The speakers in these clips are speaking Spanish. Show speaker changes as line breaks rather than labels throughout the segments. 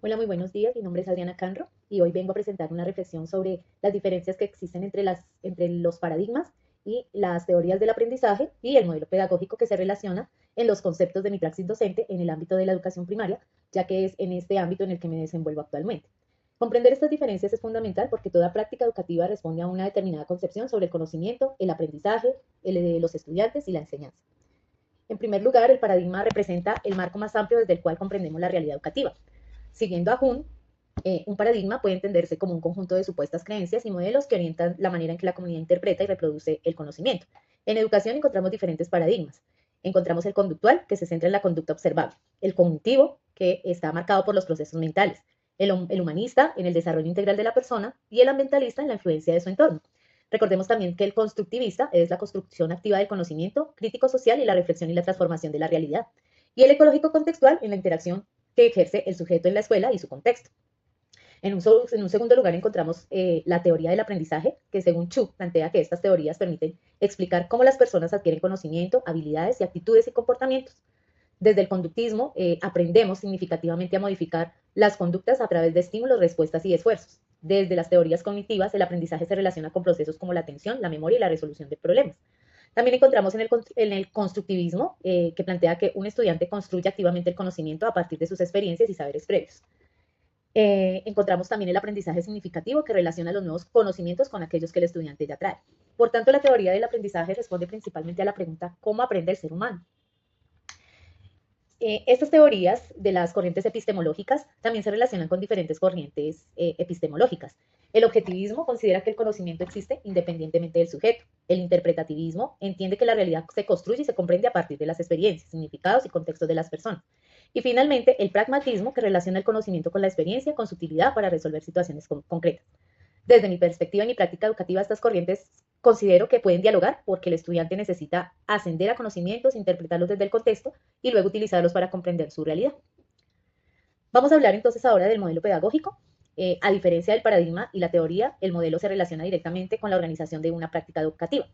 Hola, muy buenos días. Mi nombre es Adriana Canro y hoy vengo a presentar una reflexión sobre las diferencias que existen entre los paradigmas y las teorías del aprendizaje y el modelo pedagógico que se relaciona en los conceptos de mi praxis docente en el ámbito de la educación primaria, ya que es en este ámbito en el que me desenvuelvo actualmente. Comprender estas diferencias es fundamental porque toda práctica educativa responde a una determinada concepción sobre el conocimiento, el aprendizaje, el de los estudiantes y la enseñanza. En primer lugar, el paradigma representa el marco más amplio desde el cual comprendemos la realidad educativa. Siguiendo a Jung, un paradigma puede entenderse como un conjunto de supuestas creencias y modelos que orientan la manera en que la comunidad interpreta y reproduce el conocimiento. En educación encontramos diferentes paradigmas. Encontramos el conductual, que se centra en la conducta observable, el cognitivo, que está marcado por los procesos mentales, el humanista en el desarrollo integral de la persona y el ambientalista en la influencia de su entorno. Recordemos también que el constructivista es la construcción activa del conocimiento, crítico social y la reflexión y la transformación de la realidad. Y el ecológico contextual en la interacción que ejerce el sujeto en la escuela y su contexto. En un segundo lugar encontramos la teoría del aprendizaje, que según Chu plantea que estas teorías permiten explicar cómo las personas adquieren conocimiento, habilidades y actitudes y comportamientos. Desde el conductismo aprendemos significativamente a modificar las conductas a través de estímulos, respuestas y esfuerzos. Desde las teorías cognitivas, el aprendizaje se relaciona con procesos como la atención, la memoria y la resolución de problemas. También encontramos en el constructivismo que plantea que un estudiante construye activamente el conocimiento a partir de sus experiencias y saberes previos. Encontramos también el aprendizaje significativo que relaciona los nuevos conocimientos con aquellos que el estudiante ya trae. Por tanto, la teoría del aprendizaje responde principalmente a la pregunta ¿cómo aprende el ser humano? Estas teorías de las corrientes epistemológicas también se relacionan con diferentes corrientes epistemológicas. El objetivismo considera que el conocimiento existe independientemente del sujeto. El interpretativismo entiende que la realidad se construye y se comprende a partir de las experiencias, significados y contextos de las personas. Y finalmente, el pragmatismo, que relaciona el conocimiento con la experiencia, con su utilidad para resolver situaciones concretas. Desde mi perspectiva y mi práctica educativa, estas corrientes considero que pueden dialogar porque el estudiante necesita ascender a conocimientos, interpretarlos desde el contexto y luego utilizarlos para comprender su realidad. Vamos a hablar entonces ahora del modelo pedagógico. A diferencia del paradigma y la teoría, el modelo se relaciona directamente con la organización de una práctica educativa.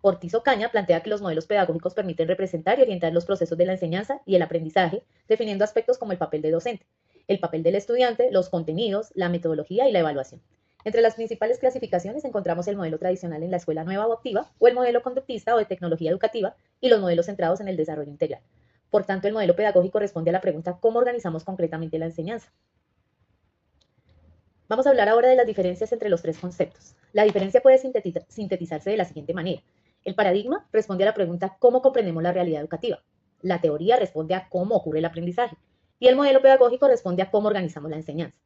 Ortiz Ocaña plantea que los modelos pedagógicos permiten representar y orientar los procesos de la enseñanza y el aprendizaje, definiendo aspectos como el papel de docente, el papel del estudiante, los contenidos, la metodología y la evaluación. Entre las principales clasificaciones encontramos el modelo tradicional en la escuela nueva o activa, o el modelo conductista o de tecnología educativa, y los modelos centrados en el desarrollo integral. Por tanto, el modelo pedagógico responde a la pregunta ¿cómo organizamos concretamente la enseñanza? Vamos a hablar ahora de las diferencias entre los tres conceptos. La diferencia puede sintetizarse de la siguiente manera. El paradigma responde a la pregunta ¿cómo comprendemos la realidad educativa? La teoría responde a cómo ocurre el aprendizaje. Y el modelo pedagógico responde a cómo organizamos la enseñanza.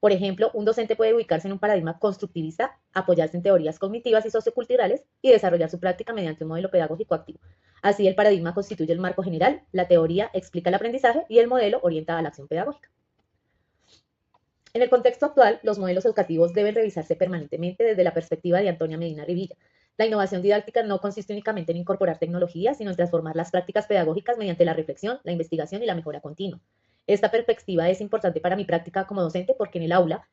Por ejemplo, un docente puede ubicarse en un paradigma constructivista, apoyarse en teorías cognitivas y socioculturales y desarrollar su práctica mediante un modelo pedagógico activo. Así, el paradigma constituye el marco general, la teoría explica el aprendizaje y el modelo orienta a la acción pedagógica. En el contexto actual, los modelos educativos deben revisarse permanentemente desde la perspectiva de Antonia Medina Rivilla. La innovación didáctica no consiste únicamente en incorporar tecnología, sino en transformar las prácticas pedagógicas mediante la reflexión, la investigación y la mejora continua. Esta perspectiva es importante para mi práctica como docente porque en el aula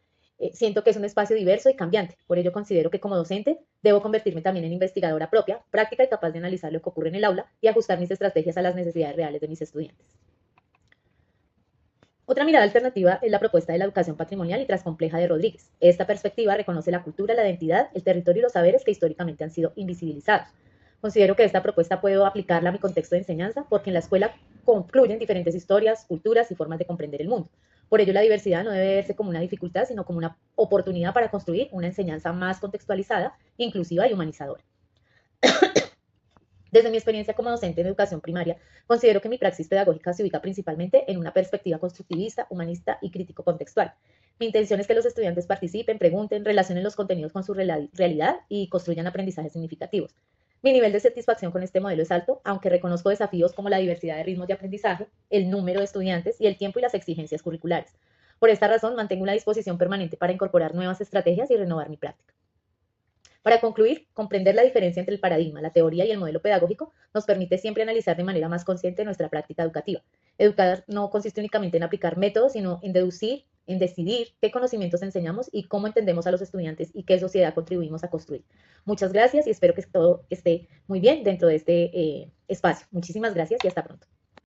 siento que es un espacio diverso y cambiante. Por ello considero que como docente debo convertirme también en investigadora propia, práctica y capaz de analizar lo que ocurre en el aula y ajustar mis estrategias a las necesidades reales de mis estudiantes. Otra mirada alternativa es la propuesta de la educación patrimonial y transcompleja de Rodríguez. Esta perspectiva reconoce la cultura, la identidad, el territorio y los saberes que históricamente han sido invisibilizados. Considero que esta propuesta puedo aplicarla a mi contexto de enseñanza porque en la escuela confluyen diferentes historias, culturas y formas de comprender el mundo. Por ello, la diversidad no debe verse como una dificultad, sino como una oportunidad para construir una enseñanza más contextualizada, inclusiva y humanizadora. Desde mi experiencia como docente en educación primaria, considero que mi praxis pedagógica se ubica principalmente en una perspectiva constructivista, humanista y crítico-contextual. Mi intención es que los estudiantes participen, pregunten, relacionen los contenidos con su realidad y construyan aprendizajes significativos. Mi nivel de satisfacción con este modelo es alto, aunque reconozco desafíos como la diversidad de ritmos de aprendizaje, el número de estudiantes y el tiempo y las exigencias curriculares. Por esta razón, mantengo una disposición permanente para incorporar nuevas estrategias y renovar mi práctica. Para concluir, comprender la diferencia entre el paradigma, la teoría y el modelo pedagógico nos permite siempre analizar de manera más consciente nuestra práctica educativa. Educar no consiste únicamente en aplicar métodos, sino en deducir, en decidir qué conocimientos enseñamos y cómo entendemos a los estudiantes y qué sociedad contribuimos a construir. Muchas gracias y espero que todo esté muy bien dentro de este espacio. Muchísimas gracias y hasta pronto.